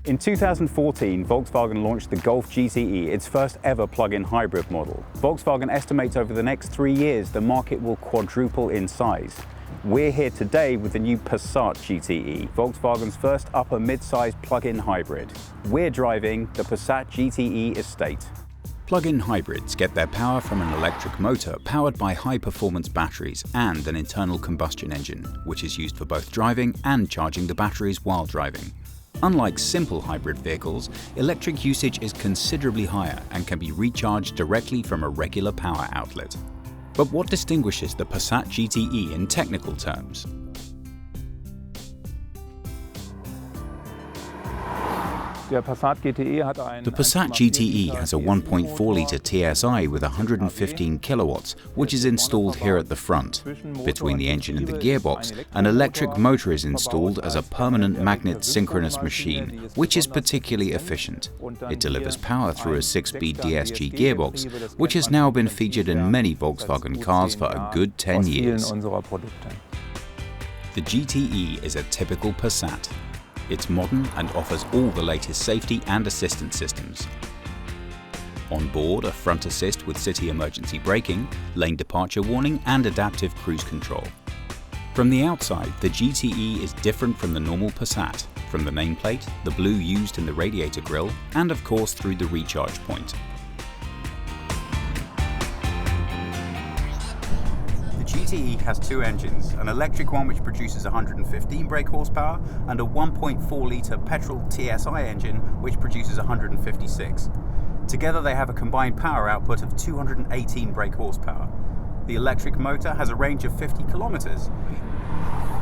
In 2014, Volkswagen launched the Golf GTE, its first ever plug-in hybrid model. Volkswagen estimates over the next 3 years the market will quadruple in size. We're here today with the new Passat GTE, Volkswagen's first upper mid-size plug-in hybrid. We're driving the Passat GTE Estate. Plug-in hybrids get their power from an electric motor powered by high-performance batteries and an internal combustion engine, which is used for both driving and charging the batteries while driving. Unlike simple hybrid vehicles, electric usage is considerably higher and can be recharged directly from a regular power outlet. But what distinguishes the Passat GTE in technical terms? The Passat GTE has a 1.4-litre TSI with 115 kilowatts, which is installed here at the front. Between the engine and the gearbox, an electric motor is installed as a permanent magnet synchronous machine, which is particularly efficient. It delivers power through a 6-speed DSG gearbox, which has now been featured in many Volkswagen cars for a good 10 years. The GTE is a typical Passat. It's modern and offers all the latest safety and assistance systems. On board, a front assist with city emergency braking, lane departure warning and adaptive cruise control. From the outside, the GTE is different from the normal Passat, from the nameplate, the blue used in the radiator grille, and of course through the recharge point. The GTE has two engines, an electric one which produces 115 brake horsepower and a 1.4-litre petrol TSI engine which produces 156. Together they have a combined power output of 218 brake horsepower. The electric motor has a range of 50 kilometers.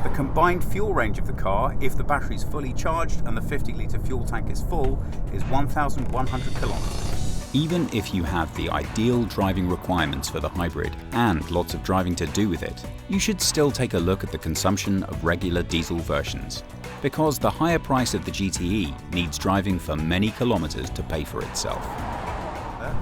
The combined fuel range of the car, if the battery is fully charged and the 50-litre fuel tank is full, is 1,100 kilometers. Even if you have the ideal driving requirements for the hybrid and lots of driving to do with it, you should still take a look at the consumption of regular diesel versions, because the higher price of the GTE needs driving for many kilometers to pay for itself.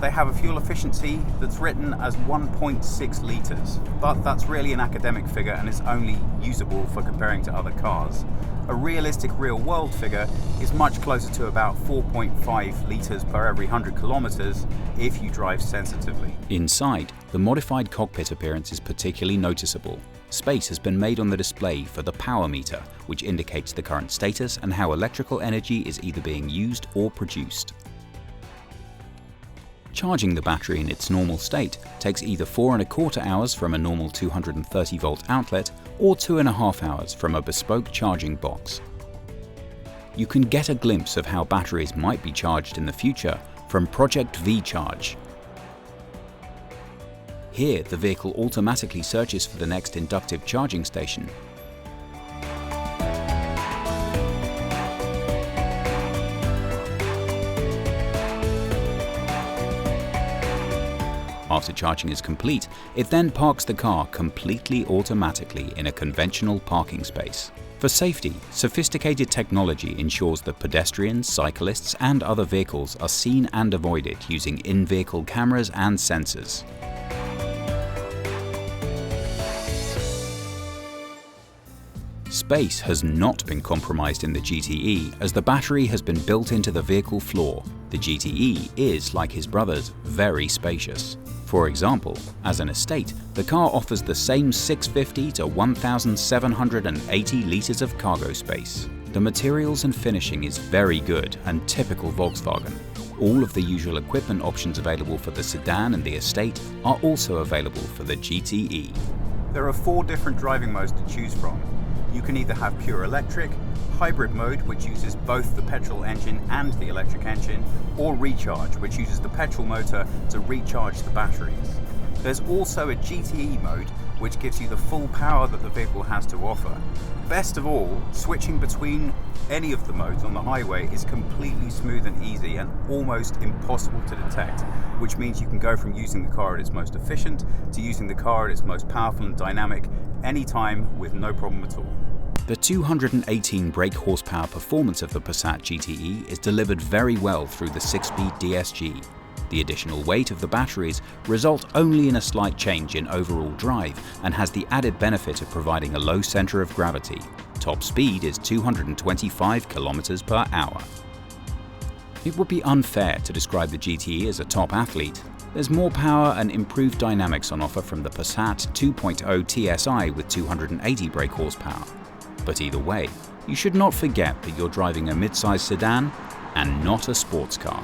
They have a fuel efficiency that's written as 1.6 litres, but that's really an academic figure and is only usable for comparing to other cars. A realistic real-world figure is much closer to about 4.5 litres per every 100 kilometers if you drive sensitively. Inside, the modified cockpit appearance is particularly noticeable. Space has been made on the display for the power meter, which indicates the current status and how electrical energy is either being used or produced. Charging the battery in its normal state takes either 4¼ hours from a normal 230-volt outlet or 2½ hours from a bespoke charging box. You can get a glimpse of how batteries might be charged in the future from Project V-Charge. Here, the vehicle automatically searches for the next inductive charging station. After charging is complete, it then parks the car completely automatically in a conventional parking space. For safety, sophisticated technology ensures that pedestrians, cyclists, and other vehicles are seen and avoided using in-vehicle cameras and sensors. Space has not been compromised in the GTE as the battery has been built into the vehicle floor. The GTE is, like his brothers, very spacious. For example, as an estate, the car offers the same 650 to 1,780 litres of cargo space. The materials and finishing is very good and typical Volkswagen. All of the usual equipment options available for the sedan and the estate are also available for the GTE. There are 4 different driving modes to choose from. You can either have pure electric, hybrid mode, which uses both the petrol engine and the electric engine, or recharge, which uses the petrol motor to recharge the batteries. There's also a GTE mode, which gives you the full power that the vehicle has to offer. Best of all, switching between any of the modes on the highway is completely smooth and easy and almost impossible to detect, which means you can go from using the car at its most efficient to using the car at its most powerful and dynamic anytime with no problem at all. The 218 brake horsepower performance of the Passat GTE is delivered very well through the 6-speed DSG. The additional weight of the batteries result only in a slight change in overall drive and has the added benefit of providing a low center of gravity. Top speed is 225 km/h. It would be unfair to describe the GTE as a top athlete. There's more power and improved dynamics on offer from the Passat 2.0 TSI with 280 brake horsepower. But either way, you should not forget that you're driving a mid-size sedan and not a sports car.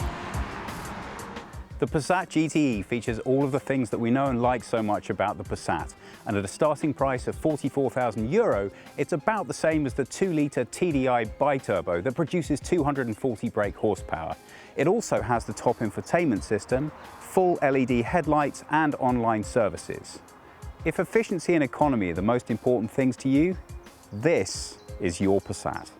The Passat GTE features all of the things that we know and like so much about the Passat, and at a starting price of €44,000, it's about the same as the 2-litre TDI biturbo that produces 240 brake horsepower. It also has the top infotainment system, full LED headlights and online services. If efficiency and economy are the most important things to you, this is your Passat.